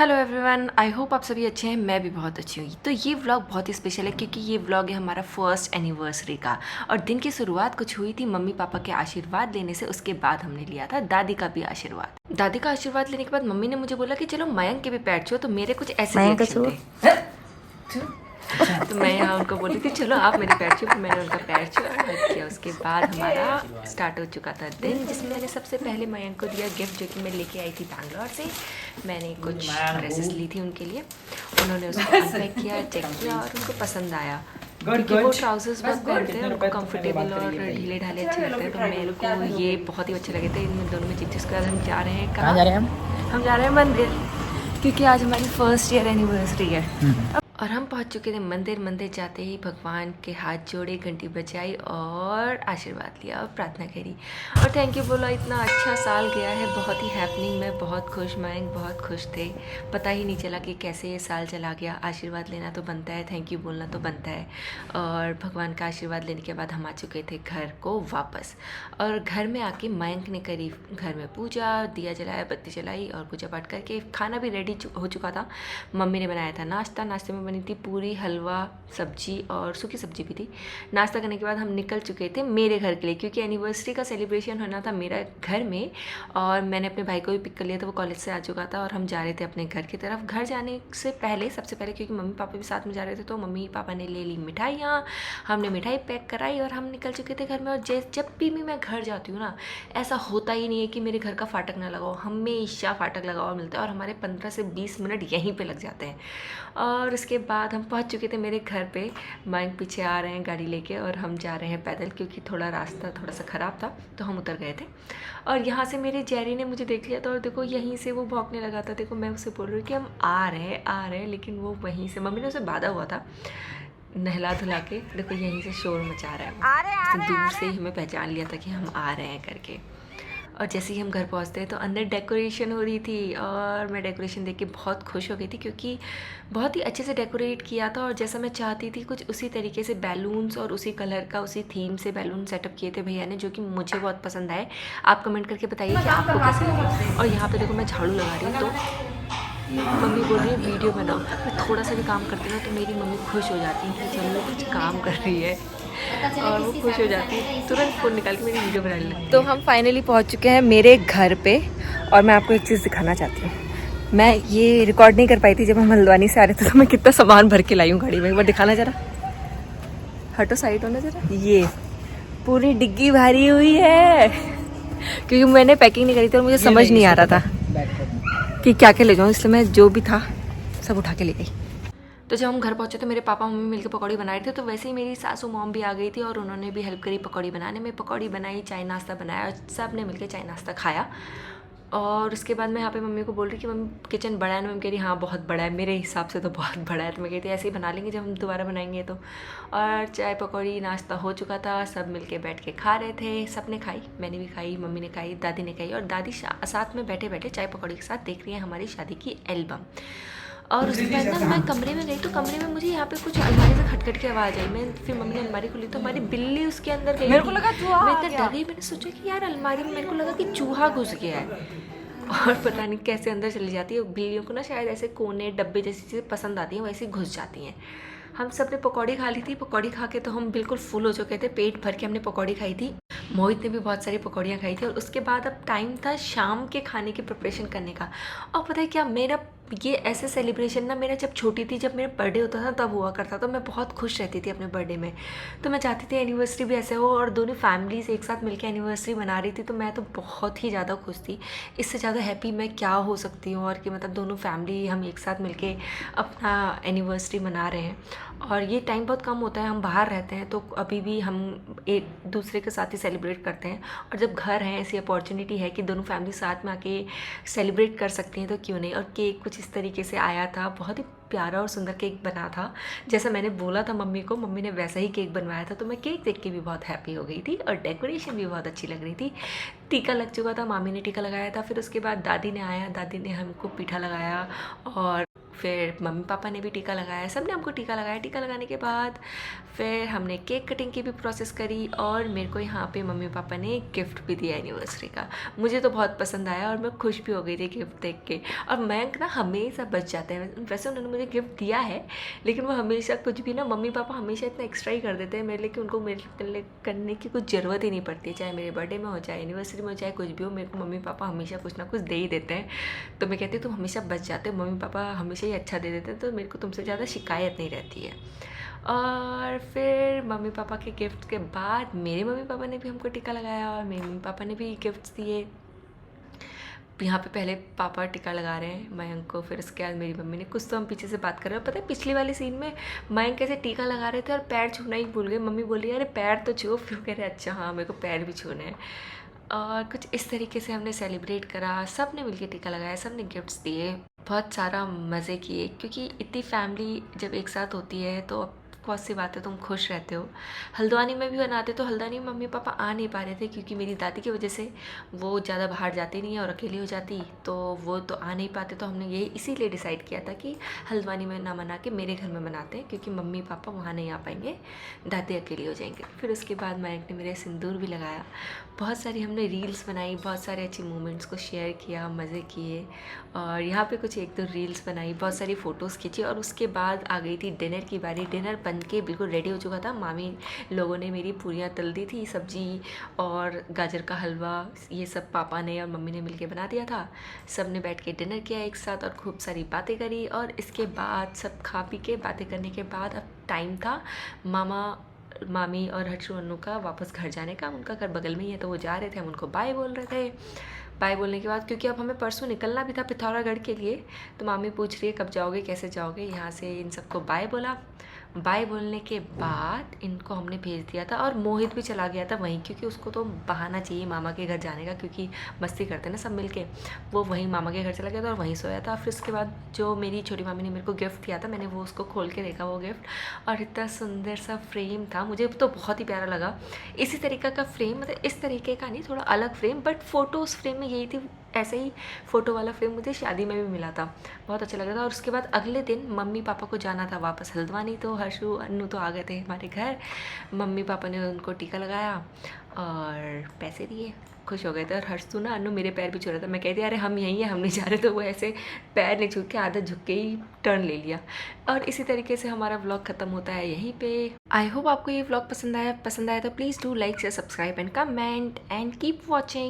Hello everyone, I hope आप सभी अच्छे हैं। मैं भी बहुत अच्छी हूँ। तो ये व्लॉग बहुत ही स्पेशल है क्योंकि ये व्लॉग है हमारा फर्स्ट एनिवर्सरी का। और दिन की शुरुआत कुछ हुई थी मम्मी पापा के आशीर्वाद लेने से। उसके बाद हमने लिया था दादी का भी आशीर्वाद। दादी का आशीर्वाद लेने के बाद मम्मी ने मुझे बोला कि चलो मयंक के भी पैर छुओ। तो मेरे कुछ ऐसे रिएक्शन थे। तो मैं यहाँ उनको बोली थी चलो आप मेरे पैर छुओ। फिर मैंने उनका पैर छुआ और हग किया। उसके बाद हमारा स्टार्ट हो चुका था दिन, जिसमें मैंने सबसे पहले मयंक को दिया गिफ्ट, जो कि मैं लेके आई थी बैंगलोर से। मैंने कुछ ड्रेसेस ली थी उनके लिए। उन्होंने उसको अनपैक किया, चेक किया और उनको पसंद आया क्योंकि वो ट्राउजर्स बहुत पहनते हैं, उनको कंफर्टेबल और ढीले ढाले अच्छे लगते हैं। तो मेरे को ये बहुत ही अच्छे लगे थे इन दोनों में चीज़। उसके बाद हम जा रहे हैं, कहाँ जा रहे हैं हम जा रहे हैं मंदिर, क्योंकि आज हमारी फर्स्ट ईयर एनिवर्सरी है। और हम पहुंच चुके थे मंदिर। मंदिर जाते ही भगवान के हाथ जोड़े, घंटी बजाई और आशीर्वाद लिया और प्रार्थना करी और थैंक यू बोला। इतना अच्छा साल गया है, बहुत ही हैपनिंग। मैं बहुत खुश, मयंक बहुत खुश थे। पता ही नहीं चला कि कैसे ये साल चला गया। आशीर्वाद लेना तो बनता है, थैंक यू बोलना तो बनता है। और भगवान का आशीर्वाद लेने के बाद हम आ चुके थे घर को वापस। और घर में आके मयंक ने करी घर में पूजा, दिया जलाया, बत्ती जलाई और पूजा पाठ करके खाना भी रेडी हो चुका था। मम्मी ने बनाया था नाश्ता। नाश्ते में बनी थी पूरी, हलवा, सब्जी और सूखी सब्जी भी थी। नाश्ता करने के बाद हम निकल चुके थे मेरे घर के लिए, क्योंकि एनिवर्सरी का सेलिब्रेशन होना था मेरा घर में। और मैंने अपने भाई को भी पिक कर लिया था, वो कॉलेज से आ चुका था और हम जा रहे थे अपने घर की तरफ। घर जाने से पहले, सबसे पहले, क्योंकि मम्मी पापा भी साथ में जा रहे थे, तो मम्मी पापा ने ले ली मिठाइयाँ, हमने मिठाई पैक कराई और हम निकल चुके थे घर में। और जब भी मैं घर जाती हूँ ना, ऐसा होता ही नहीं है कि मेरे घर का फाटक ना लगाओ, हमेशा फाटक लगा हुआ मिलता है। और हमारे 15 से 20 मिनट यहीं पे लग जाते हैं। और उसके बाद हम पहुंच चुके थे मेरे घर पे। मयंक पीछे आ रहे हैं गाड़ी लेके और हम जा रहे हैं पैदल, क्योंकि थोड़ा रास्ता थोड़ा सा ख़राब था तो हम उतर गए थे। और यहाँ से मेरे जैरी ने मुझे देख लिया था और देखो यहीं से वो भौंकने लगा था। देखो मैं उसे बोल रही हूँ कि हम आ रहे हैं, लेकिन वो वहीं से, मम्मी ने उसे बांधा हुआ था नहला धुला के। देखो यहीं से शोर मचा रहा है, तो दूर से ही हमें पहचान लिया था कि हम आ रहे हैं करके। और जैसे ही हम घर पहुंचते हैं तो अंदर डेकोरेशन हो रही थी और मैं डेकोरेशन देख के बहुत खुश हो गई थी, क्योंकि बहुत ही अच्छे से डेकोरेट किया था और जैसा मैं चाहती थी कुछ उसी तरीके से बैलून्स और उसी कलर का, उसी थीम से बैलून सेटअप किए थे भैया ने, जो कि मुझे बहुत पसंद आए। आप कमेंट करके बताइए कि आपको कैसे लगे। और यहाँ पे देखो मैं झाड़ू लगा रही हूँ, तो मम्मी बोल रही है वीडियो बनाओ। मैं थोड़ा सा भी काम करती हूँ तो मेरी मम्मी खुश हो जाती है कि चलो कुछ काम कर रही है, और वो खुश हो जाती है, तुरंत फ़ोन निकाल के मेरी वीडियो बनाने लगती है। तो हम फाइनली पहुंच चुके हैं मेरे घर पे और मैं आपको एक चीज़ दिखाना चाहती हूँ। मैं ये रिकॉर्ड नहीं कर पाई थी जब हम हल्द्वानी से आ रहे थे, तो मैं कितना सामान भर के लाई हूँ गाड़ी में। एक बार दिखाना ज़रा, हटो साइड होना ज़रा। ये पूरी डिग्गी भरी हुई है, क्योंकि मैंने पैकिंग नहीं करी थी और मुझे समझ नहीं आ रहा था कि क्या क्या ले जाऊँ, इसलिए मैं जो भी था सब उठा के ले गई। तो जब हम घर पहुंचे तो मेरे पापा मम्मी मिलकर पकौड़ी बना रहे थे, तो वैसे ही मेरी सासू मॉम भी आ गई थी और उन्होंने भी हेल्प करी पकौड़ी बनाने में। पकौड़ी बनाई, चाय नाश्ता बनाया और सब ने मिलकर चाय नाश्ता खाया। और उसके बाद मैं यहाँ पे मम्मी को बोल रही कि मम्मी किचन बड़ा है ना। मम्मी कह रही हाँ बहुत बड़ा है, मेरे हिसाब से तो बहुत बड़ा है। तो मैं कहती ऐसे ही बना लेंगे जब हम दोबारा बनाएंगे तो। और चाय पकौड़ी नाश्ता हो चुका था, सब मिलके बैठ के खा रहे थे। सब ने खाई, मैंने भी खाई, मम्मी ने खाई, दादी ने खाई। और दादी साथ में बैठे बैठे चाय पकौड़ी के साथ देख रही है हमारी शादी की एल्बम। और उसके बाद ना मैं कमरे में गई, तो कमरे में मुझे यहाँ पे कुछ अलमारी से खटखट की आवाज़ आई। मैं फिर मम्मी ने अलमारी खोली तो हमारी बिल्ली उसके अंदर गई। मेरे को लगा चूहा, मैं इतना डर गई, मैंने सोचा कि यार अलमारी में, मेरे को लगा कि चूहा घुस गया है। और पता नहीं कैसे अंदर चली जाती है। बिल्लियों को ना शायद ऐसे कोने डब्बे जैसी चीज़ें पसंद आती हैं, वैसे घुस जाती हैं। हम सब ने पकौड़ी खा ली थी। पकौड़ी खा के तो हम बिल्कुल फुल हो चुके थे, पेट भर के हमने पकौड़ी खाई थी। मोहित ने भी बहुत सारी पकौड़ियाँ खाई थी। और उसके बाद अब टाइम था शाम के खाने की प्रिपरेशन करने का। और पता है क्या, मेरा ये ऐसे सेलिब्रेशन ना मेरा जब छोटी थी, जब मेरा बर्थडे होता था तब हुआ करता था। मैं बहुत खुश रहती थी अपने बर्थडे में, तो मैं चाहती थी एनिवर्सरी भी ऐसे हो और दोनों फैमिलीज एक साथ मिलकर एनिवर्सरी मना रही थी। तो मैं तो बहुत ही ज़्यादा खुश थी। इससे ज़्यादा हैप्पी मैं क्या हो सकती हूँ, और कि मतलब दोनों फैमिली हम एक साथ मिलके अपना एनिवर्सरी मना रहे हैं। और ये टाइम बहुत कम होता है, हम बाहर रहते हैं तो अभी भी हम एक दूसरे के साथ ही सेलिब्रेट करते हैं। और जब घर हैं, ऐसी अपॉर्चुनिटी है कि दोनों फैमिली साथ में आके सेलिब्रेट कर सकते हैं, तो क्यों नहीं। और केक कुछ इस तरीके से आया था, बहुत ही प्यारा और सुंदर केक बना था। जैसा मैंने बोला था मम्मी को, मम्मी ने वैसा ही केक बनवाया था। तो मैं केक देख के भी बहुत हैप्पी हो गई थी और डेकोरेशन भी बहुत अच्छी लग रही थी। टीका लग चुका था, मामी ने टीका लगाया था। फिर उसके बाद दादी ने आया, दादी ने हमको पीठा लगाया और फिर मम्मी पापा ने भी टीका लगाया, सब ने हमको टीका लगाया। टीका लगाने के बाद फिर हमने केक कटिंग की भी प्रोसेस करी और मेरे को यहाँ पे मम्मी पापा ने गिफ्ट भी दिया एनिवर्सरी का। मुझे तो बहुत पसंद आया और मैं खुश भी हो गई थी गिफ्ट देख के। और मयंक ना हमेशा बच जाते हैं, वैसे उन्होंने मुझे गिफ्ट दिया है लेकिन वो हमेशा कुछ भी ना, मम्मी पापा हमेशा इतना एक्स्ट्रा ही कर देते हैं मेरे लिए कि उनको मेरे लिए करने की कुछ ज़रूरत ही नहीं पड़ती। चाहे मेरे बर्थडे में हो, चाहे एनिवर्सरी में हो, चाहे कुछ भी हो, मेरे को मम्मी पापा हमेशा कुछ ना कुछ दे ही देते हैं। तो मैं कहती हूँ तुम हमेशा बच जाते हो, मम्मी पापा हमेशा ही अच्छा दे देते हैं, तो मेरे को तुमसे ज़्यादा शिकायत नहीं रहती है। और फिर मम्मी पापा के गिफ्ट के बाद मेरे मम्मी पापा ने भी हमको टीका लगाया और मेरे मम्मी पापा ने भी गिफ्ट्स दिए। यहाँ पे पहले पापा टीका लगा रहे हैं मयंक को, फिर उसके बाद मेरी मम्मी ने। कुछ तो हम पीछे से बात कर रहे हैं। पता है पिछली वाली सीन में मयंक कैसे टीका लगा रहे थे और पैर छूना ही भूल गए। मम्मी बोल रही है अरे पैर तो छू, फिर कह रहे अच्छा हाँ मेरे को पैर भी छूने हैं। और कुछ इस तरीके से हमने सेलिब्रेट करा, सब ने मिलकर टीका लगाया, सब ने गिफ्ट्स दिए, बहुत सारा मज़े किए। क्योंकि इतनी फैमिली जब एक साथ होती है तो बहुत सी बात है, तुम खुश रहते हो। हल्द्वानी में भी बनाते तो हल्द्वानी में मम्मी पापा आ नहीं पा रहे थे क्योंकि मेरी दादी की वजह से वो ज़्यादा बाहर जाती नहीं है और अकेली हो जाती, तो वो तो आ नहीं पाते। तो हमने ये इसीलिए डिसाइड किया था कि हल्द्वानी में ना मना के मेरे घर में मनाते हैं क्योंकि मम्मी पापा वहाँ नहीं आ पाएंगे, दादी अकेली हो जाएंगे। फिर उसके बाद मयंक ने मेरे सिंदूर भी लगाया, बहुत सारी हमने रील्स बनाई, बहुत सारे अच्छे मोमेंट्स को शेयर किया, मज़े किए। और यहाँ पे कुछ एक दो रील्स बनाई, बहुत सारी फ़ोटोज़ खींची। और उसके बाद आ गई थी डिनर की बारी। डिनर बन के बिल्कुल रेडी हो चुका था। मामी लोगों ने मेरी पूरियाँ तल दी थी, सब्जी और गाजर का हलवा, ये सब पापा ने और मम्मी ने मिलके बना दिया था। सब ने बैठ के डिनर किया एक साथ और खूब सारी बातें करी। और इसके बाद सब खा पी के बातें करने के बाद अब टाइम था मामा मामी और हर्षु अन्नू का वापस घर जाने का। उनका घर बगल में ही है तो वो जा रहे थे, हम उनको बाय बोल रहे थे। बाय बोलने के बाद क्योंकि अब हमें परसों निकलना भी था पिथौरागढ़ के लिए, तो मामी पूछ रही है कब जाओगे, कैसे जाओगे। यहाँ से इन सबको बाय बोला। बाय बोलने के बाद इनको हमने भेज दिया था और मोहित भी चला गया था वहीं, क्योंकि उसको तो बहाना चाहिए मामा के घर जाने का, क्योंकि मस्ती करते हैं ना सब मिलके। वो वहीं मामा के घर चला गया था और वहीं सोया था। फिर उसके बाद जो मेरी छोटी मामी ने मेरे को गिफ्ट दिया था, मैंने वो उसको खोल के देखा वो गिफ्ट, और इतना सुंदर सा फ्रेम था, मुझे तो बहुत ही प्यारा लगा। इसी तरीके का फ्रेम, मतलब इस तरीके का नहीं, थोड़ा अलग फ्रेम, बट फ़ोटोज़ फ्रेम में यही थी। ऐसे ही फ़ोटो वाला फ्रेम मुझे शादी में भी मिला था, बहुत अच्छा लगा था। और उसके बाद अगले दिन मम्मी पापा को जाना था वापस हल्द्वानी, तो हर्षु अन्नू तो आ गए थे हमारे घर। मम्मी पापा ने उनको टीका लगाया और पैसे दिए, खुश हो गए थे। और हर्षु ना अन्नू मेरे पैर भी छू रहा था। मैं कहती अरे हम यहीं हैं, हम नहीं जा रहे, तो वो ऐसे पैर नहीं छू के आधा झुक के ही टर्न ले लिया। और इसी तरीके से हमारा व्लॉग ख़त्म होता है यहीं पे। आई होप आपको ये व्लॉग पसंद आया तो please do like share subscribe and comment and keep watching.